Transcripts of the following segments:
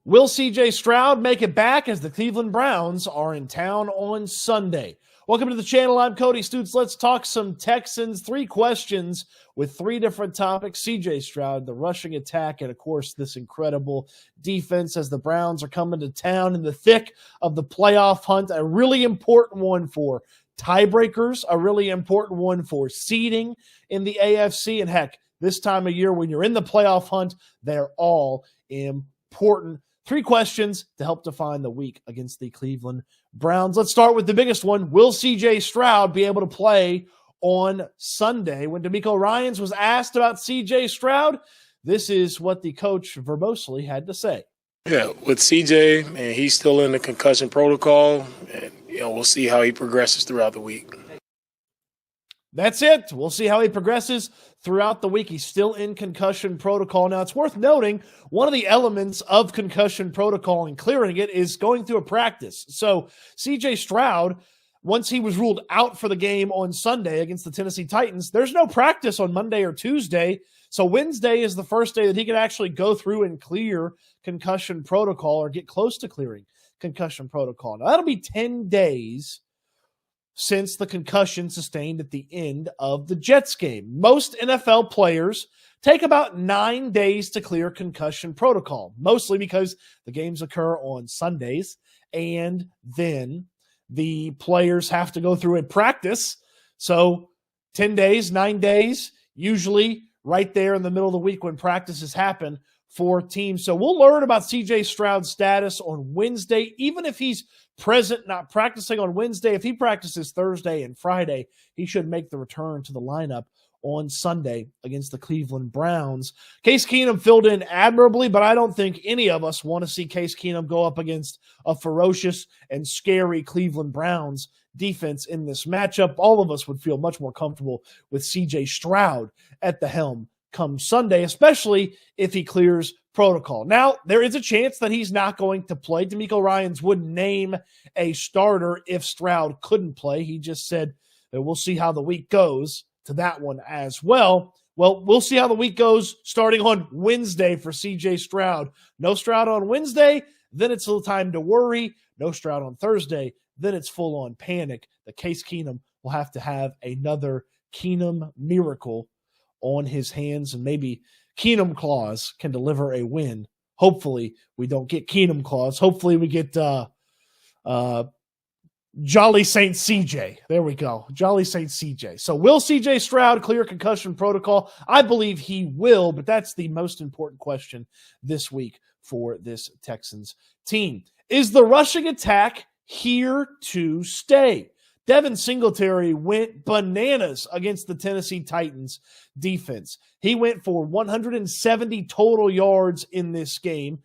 Will C.J. Stroud make it back as the Cleveland Browns are in town on Sunday? Welcome to the channel. I'm Cody Stoots. Let's talk some Texans. 3 questions with 3 different topics. C.J. Stroud, the rushing attack, and, of course, this incredible defense as the Browns are coming to town in the thick of the playoff hunt. A really important one for tiebreakers, a really important one for seeding in the AFC. And, heck, this time of year when you're in the playoff hunt, they're all important. 3 questions to help define the week against the Cleveland Browns. Let's start with the biggest one. Will C.J. Stroud be able to play on Sunday? When DeMeco Ryans was asked about C.J. Stroud, this is what the coach verbosely had to say. Yeah, with C.J., man, he's still in the concussion protocol, and we'll see how he progresses throughout the week. That's it. We'll see how he progresses throughout the week. He's still in concussion protocol. Now, it's worth noting one of the elements of concussion protocol and clearing it is going through a practice. So C.J. Stroud, once he was ruled out for the game on Sunday against the Tennessee Titans, there's no practice on Monday or Tuesday. So Wednesday is the first day that he can actually go through and clear concussion protocol or get close to clearing concussion protocol. Now, that'll be 10 days since the concussion sustained at the end of the Jets game. Most NFL players take about 9 days to clear concussion protocol, mostly because the games occur on Sundays, and then the players have to go through a practice. So 10 days, 9 days, usually right there in the middle of the week when practices happen for teams. So we'll learn about C.J. Stroud's status on Wednesday, even if he's present, not practicing on Wednesday. If he practices Thursday and Friday, he should make the return to the lineup on Sunday against the Cleveland Browns. Case Keenum filled in admirably, but I don't think any of us want to see Case Keenum go up against a ferocious and scary Cleveland Browns defense in this matchup. All of us would feel much more comfortable with C.J. Stroud at the helm come Sunday, especially if he clears protocol. Now, there is a chance that he's not going to play. DeMeco Ryans wouldn't name a starter if Stroud couldn't play. He just said that we'll see how the week goes to that one as well. Well, we'll see how the week goes starting on Wednesday for C.J. Stroud. No Stroud on Wednesday, then it's a little time to worry. No Stroud on Thursday, then it's full-on panic. The Case Keenum will have to have another Keenum miracle on his hands, and maybe Keenum Claus can deliver a win. Hopefully we don't get Keenum Claus. Hopefully we get Jolly Saint CJ. There we go. Jolly Saint CJ. So will CJ Stroud clear concussion protocol? I believe he will, but that's the most important question this week for this Texans team. Is the rushing attack here to stay? Devin Singletary went bananas against the Tennessee Titans defense. He went for 170 total yards in this game,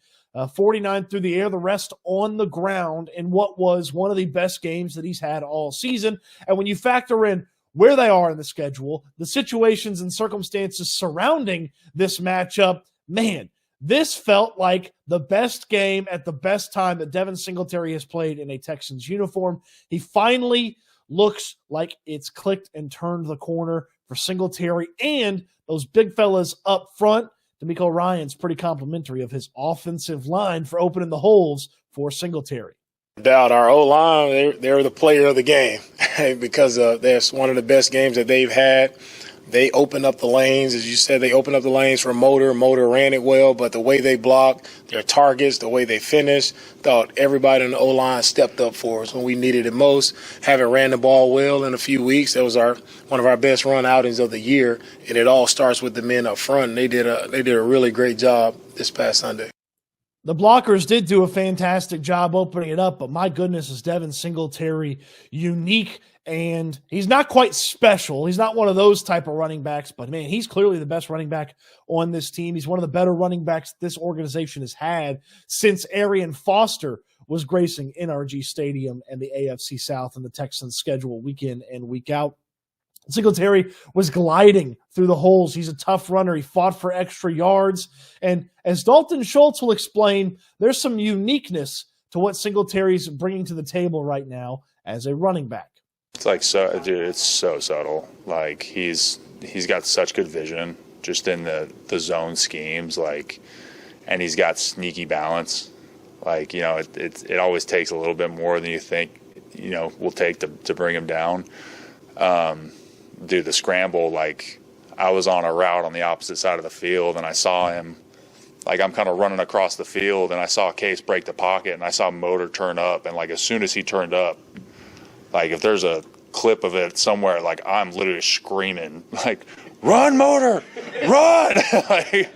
49 through the air, the rest on the ground, in what was one of the best games that he's had all season. And when you factor in where they are in the schedule, the situations and circumstances surrounding this matchup, man, this felt like the best game at the best time that Devin Singletary has played in a Texans uniform. He finally looks like it's clicked and turned the corner for Singletary and those big fellas up front. DeMeco Ryans pretty complimentary of his offensive line for opening the holes for Singletary. Doubt our O-line, they're the player of the game because that's one of the best games that they've had. They opened up the lanes. As you said, they opened up the lanes for Motor. Motor ran it well, but the way they blocked their targets, the way they finished, thought everybody in the O-line stepped up for us when we needed it most. Haven't ran the ball well in a few weeks. That was one of our best run outings of the year, and it all starts with the men up front. And they did a really great job this past Sunday. The blockers did do a fantastic job opening it up, but my goodness, is Devin Singletary unique, and he's not quite special. He's not one of those type of running backs, but, man, he's clearly the best running back on this team. He's one of the better running backs this organization has had since Arian Foster was gracing NRG Stadium and the AFC South and the Texans schedule week in and week out. Singletary was gliding through the holes. He's a tough runner. He fought for extra yards. And as Dalton Schultz will explain, there's some uniqueness to what Singletary's bringing to the table right now as a running back. It's like, so, dude, it's so subtle. Like, he's got such good vision just in the zone schemes, like, and he's got sneaky balance. Like, it always takes a little bit more than you think, will take to bring him down. The scramble, like, I was on a route on the opposite side of the field, and I saw him, like, I'm kind of running across the field, and I saw Case break the pocket, and I saw Motor turn up, and, like, as soon as he turned up, like, if there's a clip of it somewhere, like, I'm literally screaming, like, run, Motor, run! Like,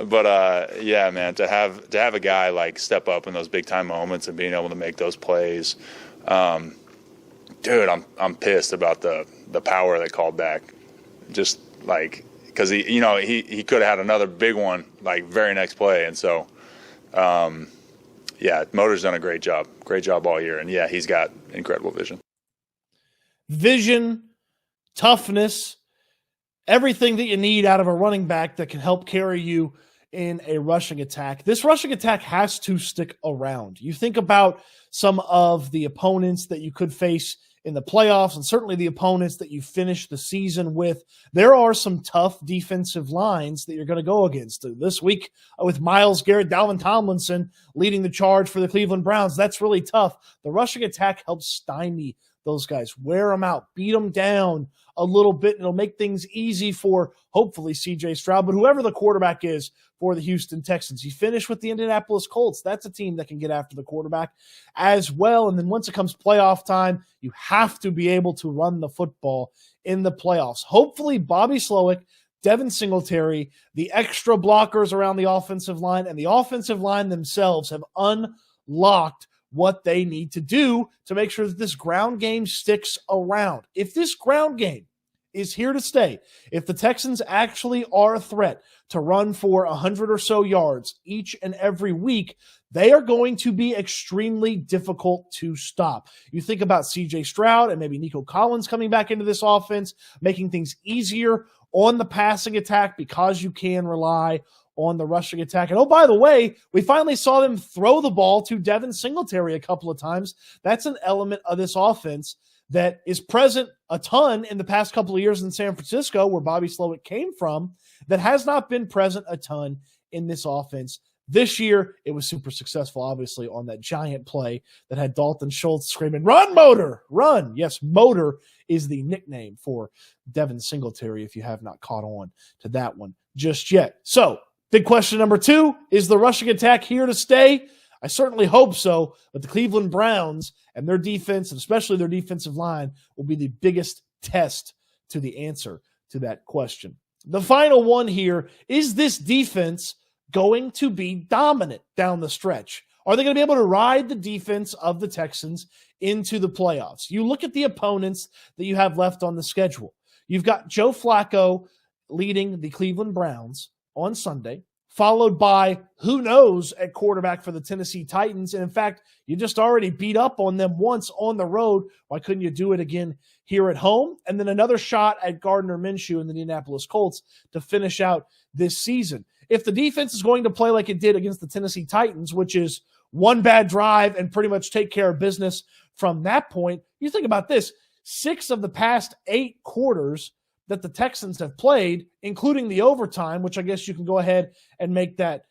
but yeah, man, to have a guy like step up in those big time moments and being able to make those plays, dude, I'm pissed about the power they called back, just like, because he could have had another big one like very next play, and so yeah, Motor's done a great job all year, and yeah, he's got incredible vision, toughness, everything that you need out of a running back that can help carry you in a rushing attack. This rushing attack has to stick around. You think about some of the opponents that you could face in the playoffs, and certainly the opponents that you finish the season with. There are some tough defensive lines that you're going to go against. This week with Myles Garrett, Dalvin Tomlinson leading the charge for the Cleveland Browns, that's really tough. The rushing attack helps stymie those guys, wear them out, beat them down a little bit. It'll make things easy for hopefully CJ Stroud, but whoever the quarterback is for the Houston Texans. You finish with the Indianapolis Colts. That's a team that can get after the quarterback as well. And then once it comes playoff time, you have to be able to run the football in the playoffs. Hopefully Bobby Slowick, Devin Singletary, the extra blockers around the offensive line, and the offensive line themselves have unlocked what they need to do to make sure that this ground game sticks around. If this ground game is here to stay, if the Texans actually are a threat to run for 100 or so yards each and every week, they are going to be extremely difficult to stop. You think about CJ Stroud and maybe Nico Collins coming back into this offense, making things easier on the passing attack because you can rely on the rushing attack. And oh, by the way, we finally saw them throw the ball to Devin Singletary a couple of times. That's an element of this offense that is present a ton in the past couple of years in San Francisco, where Bobby Slowick came from, that has not been present a ton in this offense. This year, it was super successful, obviously, on that giant play that had Dalton Schultz screaming, "Run, Motor, run!" Yes, Motor is the nickname for Devin Singletary, if you have not caught on to that one just yet. So, big question number 2, is the rushing attack here to stay? I certainly hope so, but the Cleveland Browns and their defense, and especially their defensive line, will be the biggest test to the answer to that question. The final one here, is this defense going to be dominant down the stretch? Are they going to be able to ride the defense of the Texans into the playoffs? You look at the opponents that you have left on the schedule. You've got Joe Flacco leading the Cleveland Browns on Sunday, followed by who knows at quarterback for the Tennessee Titans. And in fact, you just already beat up on them once on the road. Why couldn't you do it again here at home? And then another shot at Gardner Minshew and the Indianapolis Colts to finish out this season. If the defense is going to play like it did against the Tennessee Titans, which is one bad drive and pretty much take care of business from that point, you think about this, 6 of the past 8 quarters that the Texans have played, including the overtime, which I guess you can go ahead and make that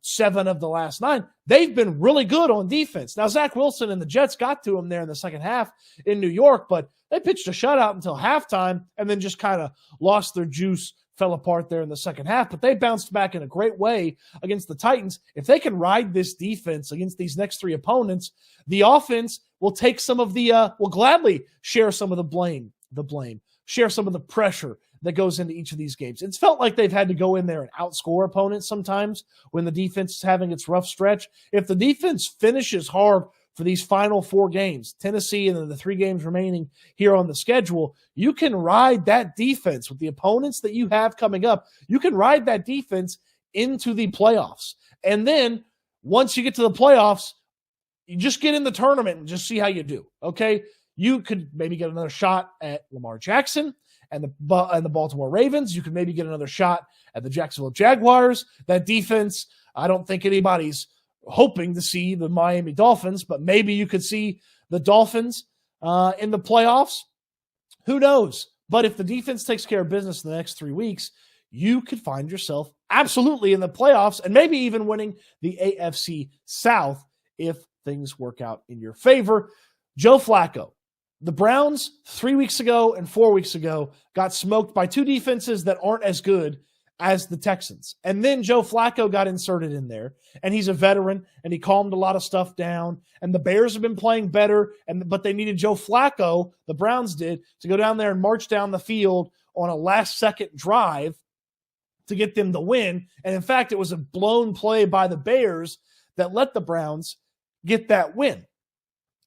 7 of the last 9, they've been really good on defense. Now, Zach Wilson and the Jets got to him there in the second half in New York, but they pitched a shutout until halftime and then just kind of lost their juice, fell apart there in the second half. But they bounced back in a great way against the Titans. If they can ride this defense against these next 3 opponents, the offense will take some of the will gladly share some of the blame, share some of the pressure that goes into each of these games. It's felt like they've had to go in there and outscore opponents sometimes when the defense is having its rough stretch. If the defense finishes hard for these final 4 games, Tennessee and then the 3 games remaining here on the schedule, you can ride that defense with the opponents that you have coming up. You can ride that defense into the playoffs. And then once you get to the playoffs, you just get in the tournament and just see how you do, okay? You could maybe get another shot at Lamar Jackson and the Baltimore Ravens. You could maybe get another shot at the Jacksonville Jaguars. That defense, I don't think anybody's hoping to see the Miami Dolphins, but maybe you could see the Dolphins in the playoffs. Who knows? But if the defense takes care of business in the next 3 weeks, you could find yourself absolutely in the playoffs and maybe even winning the AFC South if things work out in your favor. Joe Flacco. The Browns 3 weeks ago and 4 weeks ago got smoked by two defenses that aren't as good as the Texans. And then Joe Flacco got inserted in there, and he's a veteran, and he calmed a lot of stuff down. And the Bears have been playing better, but they needed Joe Flacco, the Browns did, to go down there and march down the field on a last-second drive to get them the win. And in fact, it was a blown play by the Bears that let the Browns get that win.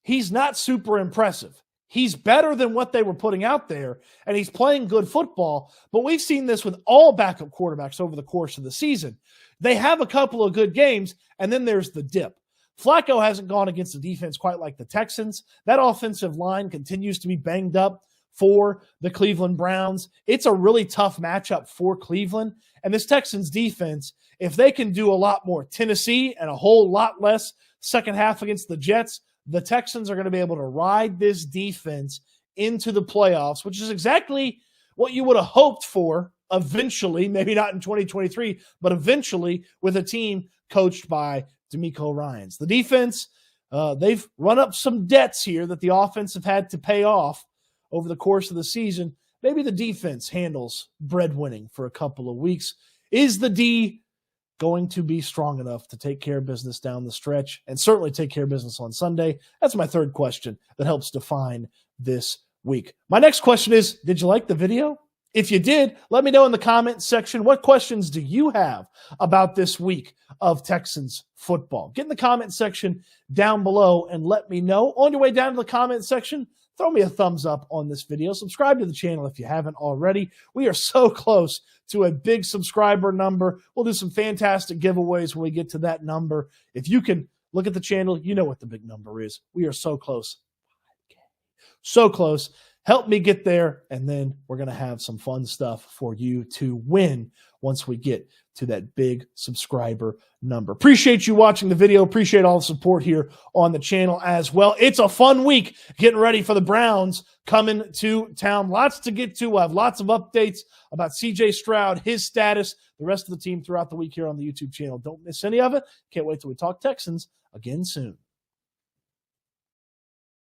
He's not super impressive. He's better than what they were putting out there, and he's playing good football. But we've seen this with all backup quarterbacks over the course of the season. They have a couple of good games, and then there's the dip. Flacco hasn't gone against a defense quite like the Texans. That offensive line continues to be banged up for the Cleveland Browns. It's a really tough matchup for Cleveland. And this Texans defense, if they can do a lot more Tennessee and a whole lot less second half against the Jets, the Texans are going to be able to ride this defense into the playoffs, which is exactly what you would have hoped for eventually, maybe not in 2023, but eventually with a team coached by DeMeco Ryans. The defense, they've run up some debts here that the offense have had to pay off over the course of the season. Maybe the defense handles breadwinning for a couple of weeks. Is the D going to be strong enough to take care of business down the stretch and certainly take care of business on Sunday? That's my third question that helps define this week. My next question is, did you like the video? If you did, let me know in the comment section, what questions do you have about this week of Texans football? Get in the comment section down below and let me know. On your way down to the comment section, throw me a thumbs up on this video. Subscribe to the channel if you haven't already. We are so close to a big subscriber number. We'll do some fantastic giveaways when we get to that number. If you can look at the channel, you know what the big number is. We are so close. So close. Help me get there, and then we're going to have some fun stuff for you to win once we get to that big subscriber number. Appreciate you watching the video. Appreciate all the support here on the channel as well. It's a fun week getting ready for the Browns coming to town. Lots to get to. We'll have lots of updates about CJ Stroud, his status, the rest of the team throughout the week here on the YouTube channel. Don't miss any of it. Can't wait till we talk Texans again soon.